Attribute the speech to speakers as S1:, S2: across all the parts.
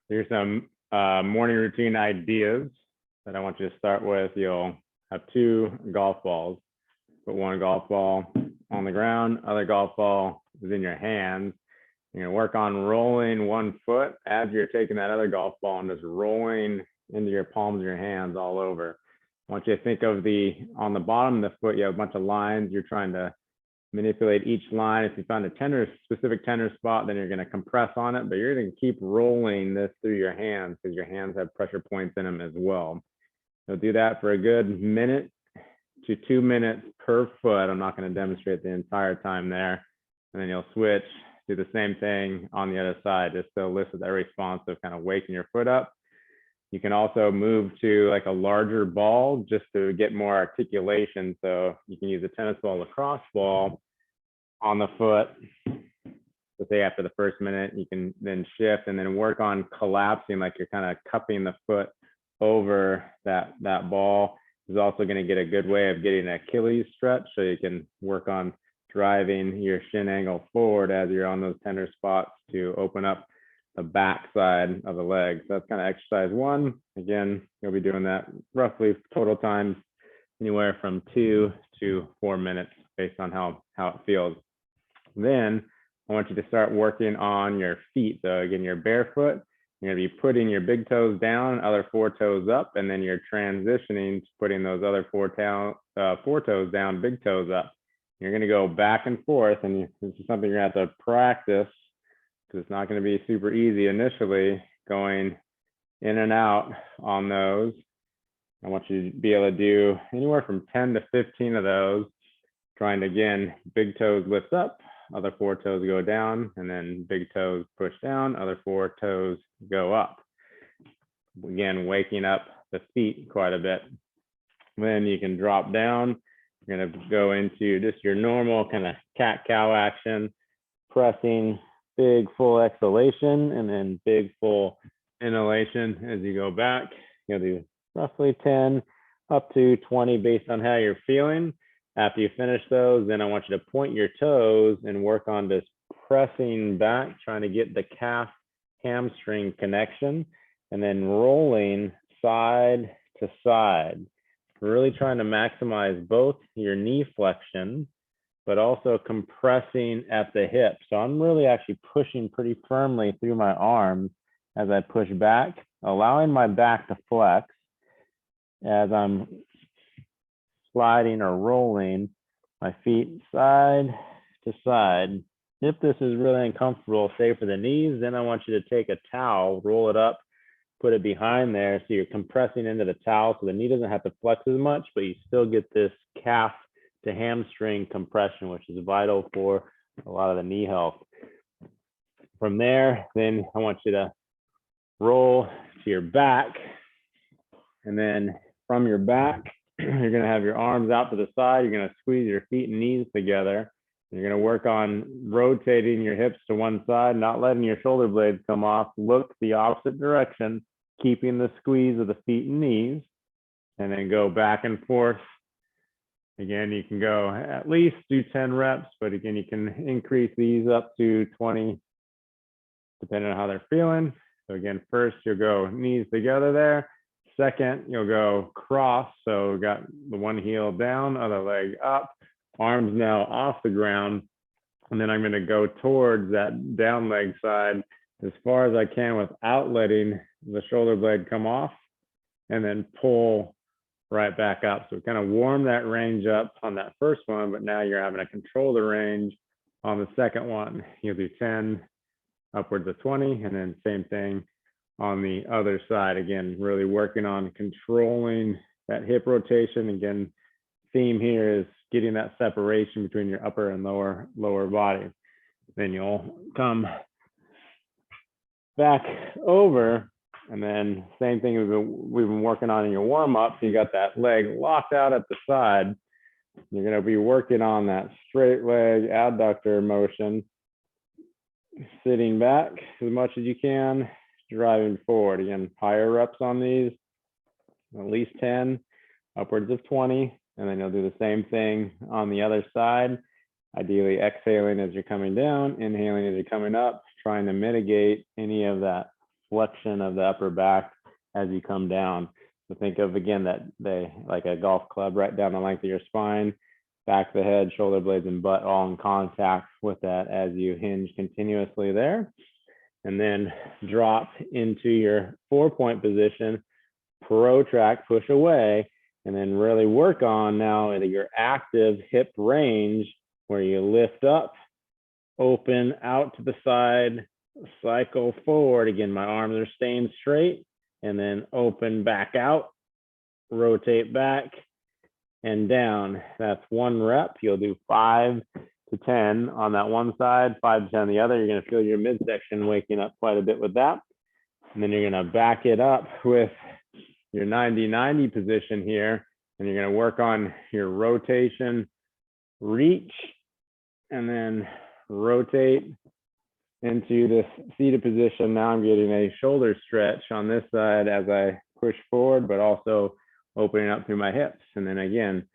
S1: Here's some morning routine ideas that I want you to start with. You'll have two golf balls. Put one golf ball on the ground, other golf ball is in your hands. You're gonna work on rolling one foot as you're taking that other golf ball and just rolling into your palms of your hands all over. I want you to think of on the bottom of the foot, you have a bunch of lines. You're trying to manipulate each line. If you find a specific tender spot, then you're going to compress on it, but you're going to keep rolling this through your hands because your hands have pressure points in them as well. You'll do that for a good minute to 2 minutes per foot. I'm not going to demonstrate the entire time there. And then you'll switch, do the same thing on the other side, just to elicit that response of kind of waking your foot up. You can also move to like a larger ball just to get more articulation. So you can use a tennis ball, lacrosse ball on the foot. So say after the first minute, you can then shift and then work on collapsing, like you're kind of cupping the foot over that ball. This is also going to get a good way of getting an Achilles stretch. So you can work on driving your shin angle forward as you're on those tender spots to open up the back side of the leg. So that's kind of exercise one. Again, you'll be doing that roughly total times anywhere from 2 to 4 minutes based on how it feels. Then I want you to start working on your feet. So again, you're barefoot. You're going to be putting your big toes down, other 4 toes up, and then you're transitioning to putting those other 4 toes down, big toes up. You're going to go back and forth, and this is something you're going to have to practice because it's not going to be super easy initially going in and out on those. I want you to be able to do anywhere from 10 to 15 of those, trying to, again, big toes lift up, other 4 toes go down, and then big toes push down, other 4 toes go up. Again, waking up the feet quite a bit. Then you can drop down. You're going to go into just your normal kind of cat-cow action, pressing big full exhalation and then big full inhalation as you go back. You'll do roughly 10 up to 20 based on how you're feeling. After you finish those, then I want you to point your toes and work on this pressing back, trying to get the calf hamstring connection, and then rolling side to side. Really trying to maximize both your knee flexion, but also compressing at the hip. So I'm really actually pushing pretty firmly through my arms as I push back, allowing my back to flex as I'm sliding or rolling my feet side to side. If this is really uncomfortable, say for the knees, then I want you to take a towel, roll it up, put it behind there. So you're compressing into the towel so the knee doesn't have to flex as much, but you still get this calf to hamstring compression, which is vital for a lot of the knee health. From there, then I want you to roll to your back. And then from your back, you're going to have your arms out to the side. You're going to squeeze your feet and knees together. You're going to work on rotating your hips to one side, not letting your shoulder blades come off. Look the opposite direction, keeping the squeeze of the feet and knees, and then go back and forth. Again, you can go at least do 10 reps, but again, you can increase these up to 20, depending on how they're feeling. So again, first you'll go knees together there. Second, you'll go cross. So we've got the one heel down, other leg up, arms now off the ground. And then I'm going to go towards that down leg side as far as I can without letting the shoulder blade come off, and then pull right back up. So kind of warm that range up on that first one, but now you're having to control the range on the second one. You'll do 10, upwards of 20, and then same thing on the other side. Again, really working on controlling that hip rotation. Again, theme here is getting that separation between your upper and lower body. Then you'll come back over, and then same thing we've been working on in your warm-up. So you got that leg locked out at the side. You're going to be working on that straight leg adductor motion, sitting back as much as you can, driving forward. Again, higher reps on these, at least 10, upwards of 20. And then you'll do the same thing on the other side. Ideally exhaling as you're coming down, inhaling as you're coming up, trying to mitigate any of that flexion of the upper back as you come down. So think of, again, that they like a golf club right down the length of your spine, back of the head, shoulder blades, and butt all in contact with that as you hinge continuously there. And then drop into your 4-point position, protract, push away, and then really work on now your active hip range where you lift up, open out to the side, cycle forward. Again, my arms are staying straight, and then open back out, rotate back and down. That's 1 rep. You'll do 5 to 10 on that one side, 5 to 10 on the other. You're going to feel your midsection waking up quite a bit with that. And then you're going to back it up with your 90-90 position here. And you're going to work on your rotation, reach, and then rotate into this seated position. Now I'm getting a shoulder stretch on this side as I push forward, but also opening up through my hips. And then again,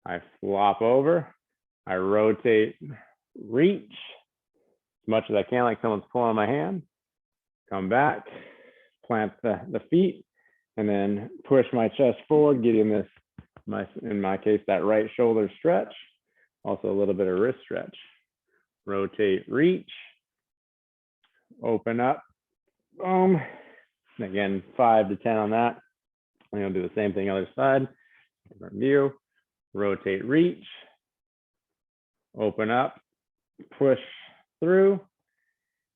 S1: I flop over, I rotate, reach as much as I can, like someone's pulling my hand, come back, plant the feet, and then push my chest forward, getting this, in my case, that right shoulder stretch, also a little bit of wrist stretch. Rotate, reach, open up, boom. And again, 5 to 10 on that. And you'll do the same thing other side, different view. Rotate, reach, open up, push through.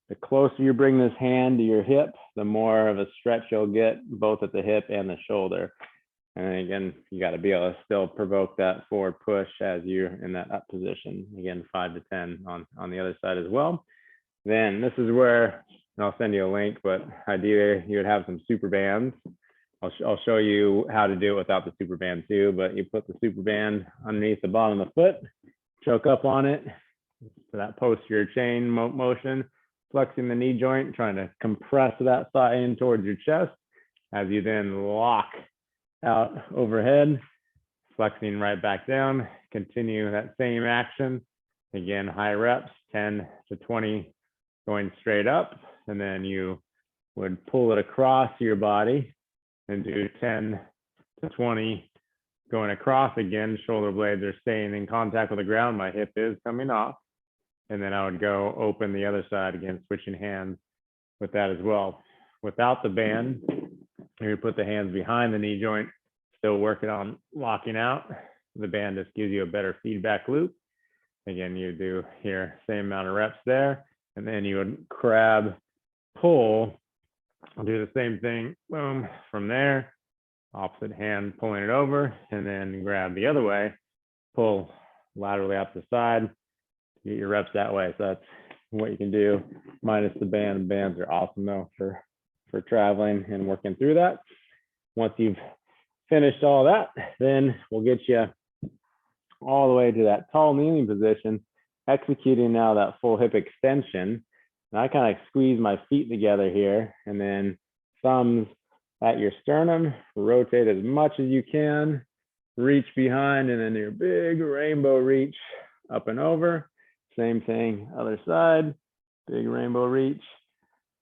S1: The closer you bring this hand to your hip, the more of a stretch you'll get both at the hip and the shoulder. And again, you got to be able to still provoke that forward push as you're in that up position. Again, 5 to 10 on the other side as well. Then this is where, and I'll send you a link, but ideally you would have some super bands. I'll show you how to do it without the super band too, but you put the super band underneath the bottom of the foot, choke up on it for that posterior chain motion, flexing the knee joint, trying to compress that thigh in towards your chest as you then lock out overhead, flexing right back down. Continue that same action. Again, high reps, 10 to 20 going straight up, and then you would pull it across your body and do 10 to 20 going across again. Shoulder blades are staying in contact with the ground. My hip is coming off. And then I would go open the other side again, switching hands with that as well. Without the band, you put the hands behind the knee joint, still working on locking out. The band just gives you a better feedback loop. Again, you do here, same amount of reps there. And then you would crab, pull, do the same thing, boom, from there, opposite hand pulling it over, and then grab the other way, pull laterally out the side, get your reps that way. So that's what you can do, minus the band. Bands are awesome though for traveling and working through that. Once you've finished all that, then we'll get you all the way to that tall kneeling position, executing now that full hip extension. And I kind of squeeze my feet together here, and then thumbs at your sternum, rotate as much as you can, reach behind, and then your big rainbow reach up and over. Same thing, other side, big rainbow reach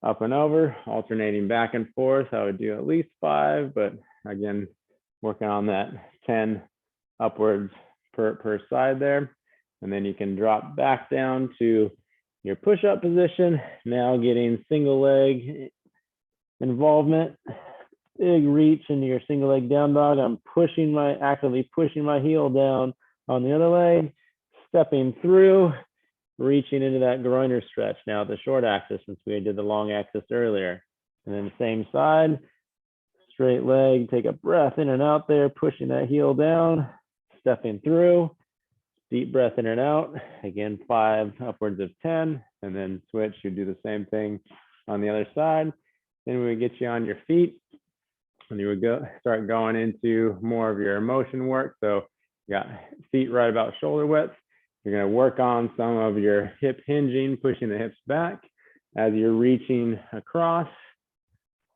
S1: up and over, alternating back and forth. I would do at least 5, but again, working on that 10 upwards per side there. And then you can drop back down to your push-up position, now getting single leg involvement, big reach into your single leg down dog. I'm actively pushing my heel down on the other leg, stepping through, reaching into that groiner stretch now at the short axis since we did the long axis earlier. And then the same side, straight leg, take a breath in and out there, pushing that heel down, stepping through. Deep breath in and out. Again, 5 upwards of 10, and then switch. You do the same thing on the other side. Then we would get you on your feet, and you would start going into more of your motion work. So you got feet right about shoulder width. You're going to work on some of your hip hinging, pushing the hips back as you're reaching across,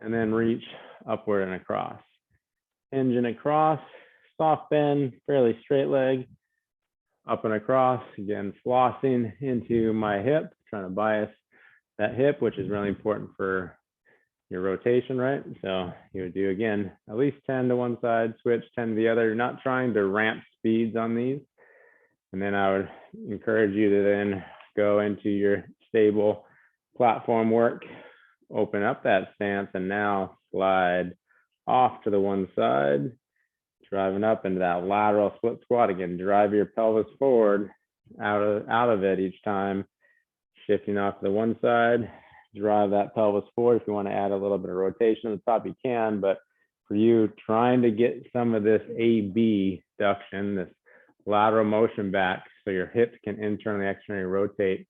S1: and then reach upward and across. Hinge and across, soft bend, fairly straight leg. Up and across, again, flossing into my hip, trying to bias that hip, which is really important for your rotation, right? So you would do, again, at least 10 to one side, switch 10 to the other. You're not trying to ramp speeds on these. And then I would encourage you to then go into your stable platform work, open up that stance, and now slide off to the one side, driving up into that lateral split squat again. Drive your pelvis forward out of it each time, shifting off to the one side, drive that pelvis forward. If you want to add a little bit of rotation at the top, you can, but for you, trying to get some of this AB duction, this lateral motion back so your hips can internally, externally rotate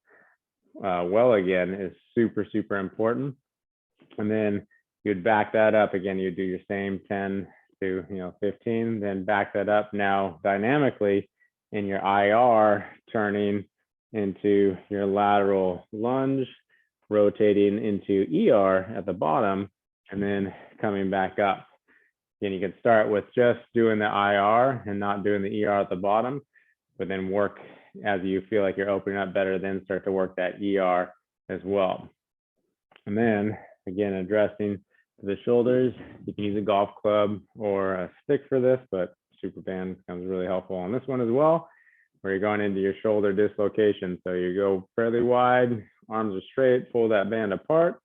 S1: well again is super, super important. And then you'd back that up again. You do your same 10 to 15, then back that up now dynamically in your IR, turning into your lateral lunge, rotating into ER at the bottom, and then coming back up. And you can start with just doing the IR and not doing the ER at the bottom, but then work as you feel like you're opening up better, then start to work that ER as well. And then again, addressing the shoulders, you can use a golf club or a stick for this, but super band becomes really helpful on this one as well, where you're going into your shoulder dislocation. So you go fairly wide, arms are straight, pull that band apart,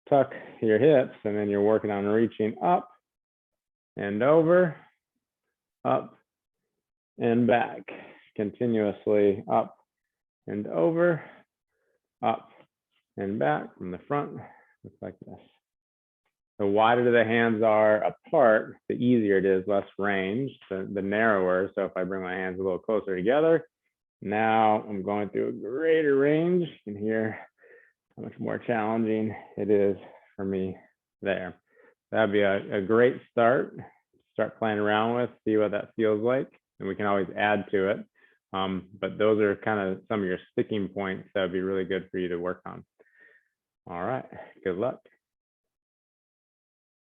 S1: tuck your hips, and then you're working on reaching up and over, up and back, continuously up and over, up and back from the front, looks like this. The wider the hands are apart, the easier it is, less range, the narrower. So if I bring my hands a little closer together, now I'm going through a greater range. You can hear how much more challenging it is for me there. That'd be a great start playing around with, see what that feels like, and we can always add to it. But those are kind of some of your sticking points that would be really good for you to work on. All right, good luck.